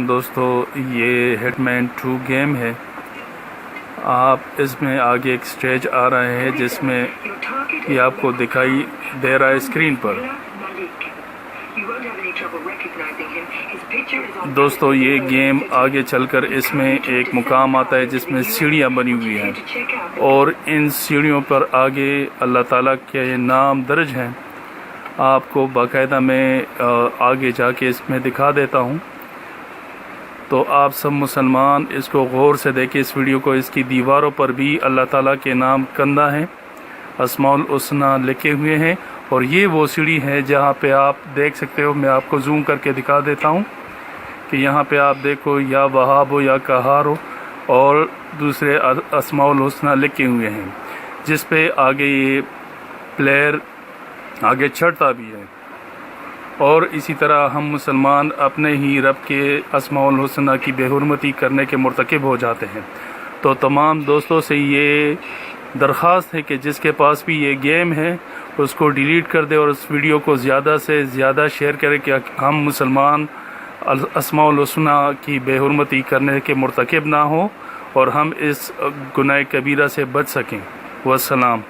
دوستو یہ ہٹ مین 2 گیم ہے. آپ اس میں آگے ایک سٹیج آ رہے ہیں جس میں یہ آپ کو دکھائی دے رہا ہے اسکرین پر. دوستو یہ گیم آگے چل کر اس میں ایک مقام آتا ہے جس میں سیڑھیاں بنی ہوئی ہیں اور ان سیڑھیوں پر آگے اللہ تعالیٰ کے نام درج ہیں. آپ کو باقاعدہ میں آگے جا کے اس میں دکھا دیتا ہوں. تو آپ سب مسلمان اس کو غور سے دیکھیں اس ویڈیو کو. اس کی دیواروں پر بھی اللہ تعالیٰ کے نام کندہ ہیں, اسماء الحسنی لکھے ہوئے ہیں. اور یہ وہ سیڑھی ہے جہاں پہ آپ دیکھ سکتے ہو. میں آپ کو زوم کر کے دکھا دیتا ہوں کہ یہاں پہ آپ دیکھو یا وہاب ہو یا قہار ہو اور دوسرے اسماء الحسنی لکھے ہوئے ہیں جس پہ آگے یہ پلیئر آگے چڑھتا بھی ہے. اور اسی طرح ہم مسلمان اپنے ہی رب کے اسماء الحسنی کی بے حرمتی کرنے کے مرتکب ہو جاتے ہیں. تو تمام دوستوں سے یہ درخواست ہے کہ جس کے پاس بھی یہ گیم ہے اس کو ڈیلیٹ کر دے اور اس ویڈیو کو زیادہ سے زیادہ شیئر کرے کہ ہم مسلمان اسماء الحسنی کی بے حرمتی کرنے کے مرتکب نہ ہوں اور ہم اس گناہ کبیرہ سے بچ سکیں. والسلام.